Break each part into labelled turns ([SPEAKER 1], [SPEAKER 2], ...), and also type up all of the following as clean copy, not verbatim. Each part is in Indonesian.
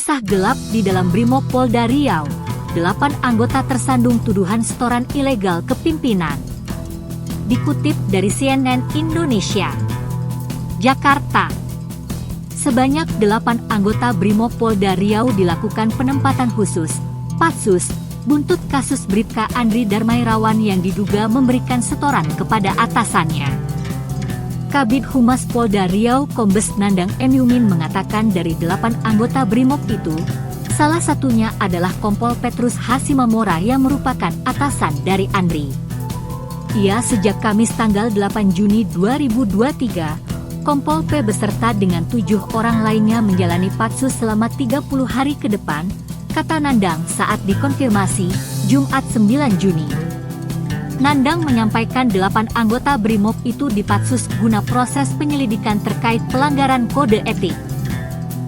[SPEAKER 1] Kisah gelap di dalam Brimopolda Riau. 8 anggota tersandung tuduhan setoran ilegal kepimpinan. Dikutip dari CNN Indonesia. Jakarta. Sebanyak 8 anggota Brimopolda Riau dilakukan penempatan khusus, Patsus, buntut kasus Bribka Andri Darmairawan yang diduga memberikan setoran kepada atasannya. Kabid Humas Polda Riau Kombes Nandang M. Yumin mengatakan dari 8 anggota Brimob itu, salah satunya adalah Kompol Petrus Hasimamora yang merupakan atasan dari Andri. Ia sejak Kamis tanggal 8 Juni 2023, Kompol P beserta dengan 7 orang lainnya menjalani patsus selama 30 hari ke depan, kata Nandang saat dikonfirmasi, Jumat 9 Juni. Nandang menyampaikan 8 anggota Brimob itu dipatsus guna proses penyelidikan terkait pelanggaran kode etik.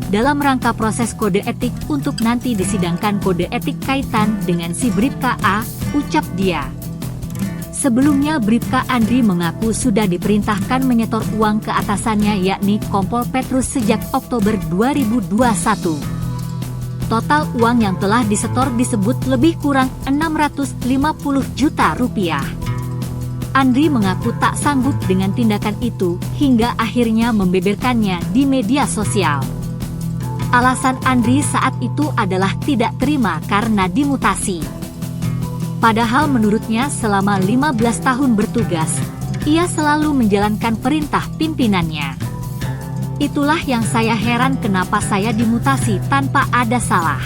[SPEAKER 1] Dalam rangka proses kode etik untuk nanti disidangkan kode etik kaitan dengan si Bribka A, ucap dia. Sebelumnya Bribka Andri mengaku sudah diperintahkan menyetor uang ke atasannya yakni Kompol Petrus sejak Oktober 2021. Total uang yang telah disetor disebut lebih kurang 650 juta rupiah. Andri mengaku tak sanggup dengan tindakan itu hingga akhirnya membeberkannya di media sosial. Alasan Andri saat itu adalah tidak terima karena dimutasi. Padahal menurutnya selama 15 tahun bertugas, ia selalu menjalankan perintah pimpinannya. Itulah yang saya heran kenapa saya dimutasi tanpa ada salah.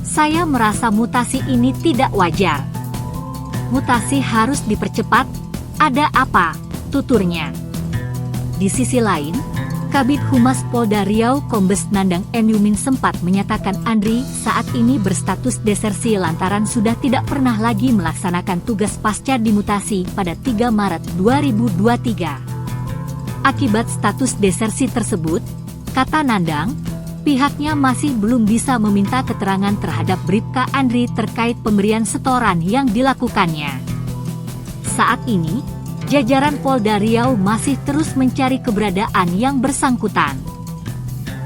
[SPEAKER 1] Saya merasa mutasi ini tidak wajar. Mutasi harus dipercepat, ada apa, tuturnya. Di sisi lain, Kabid Humas Polda Riau Kombes Nandang M. Yumin sempat menyatakan Andri saat ini berstatus desersi lantaran sudah tidak pernah lagi melaksanakan tugas pasca dimutasi pada 3 Maret 2023. Akibat status desersi tersebut, kata Nandang, pihaknya masih belum bisa meminta keterangan terhadap Bribka Andri terkait pemberian setoran yang dilakukannya. Saat ini, jajaran Polda Riau masih terus mencari keberadaan yang bersangkutan.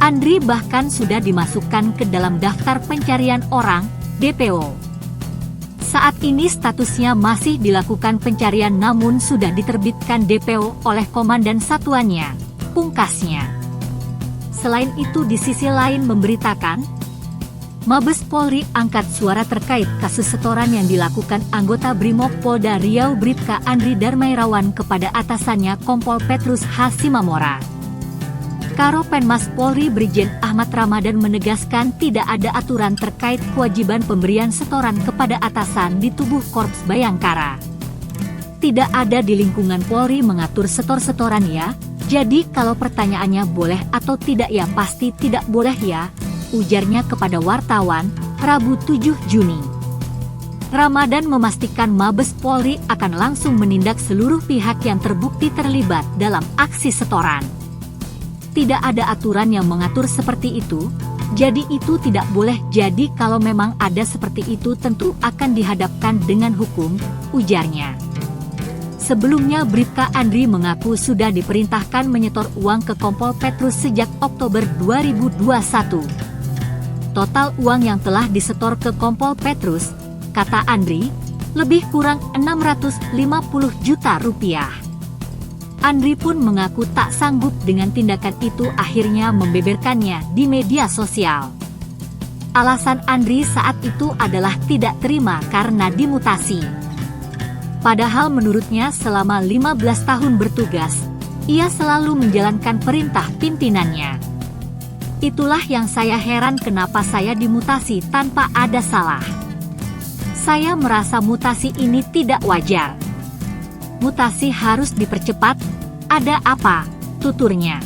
[SPEAKER 1] Andri bahkan sudah dimasukkan ke dalam daftar pencarian orang, DPO. Saat ini statusnya masih dilakukan pencarian namun sudah diterbitkan DPO oleh komandan satuannya, pungkasnya. Selain itu di sisi lain memberitakan, Mabes Polri angkat suara terkait kasus setoran yang dilakukan anggota Brimob Polda Riau Bribka Andri Darmairawan kepada atasannya Kompol Petrus Hasimamora. Karo Penmas Polri Brigjen Ahmad Ramadan menegaskan tidak ada aturan terkait kewajiban pemberian setoran kepada atasan di tubuh Korps Bayangkara. Tidak ada di lingkungan Polri mengatur setor-setoran ya, jadi kalau pertanyaannya boleh atau tidak ya pasti tidak boleh ya, ujarnya kepada wartawan, Rabu 7 Juni. Ramadan memastikan Mabes Polri akan langsung menindak seluruh pihak yang terbukti terlibat dalam aksi setoran. Tidak ada aturan yang mengatur seperti itu, jadi itu tidak boleh. Jadi kalau memang ada seperti itu tentu akan dihadapkan dengan hukum, ujarnya. Sebelumnya Bribka Andri mengaku sudah diperintahkan menyetor uang ke Kompol Petrus sejak Oktober 2021. Total uang yang telah disetor ke Kompol Petrus, kata Andri, lebih kurang 650 juta rupiah. Andri pun mengaku tak sanggup dengan tindakan itu akhirnya membeberkannya di media sosial. Alasan Andri saat itu adalah tidak terima karena dimutasi. Padahal menurutnya selama 15 tahun bertugas, ia selalu menjalankan perintah pimpinannya. Itulah yang saya heran kenapa saya dimutasi tanpa ada salah. Saya merasa mutasi ini tidak wajar. Mutasi harus dipercepat, ada apa, tuturnya.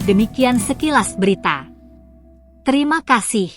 [SPEAKER 1] Demikian sekilas berita. Terima kasih.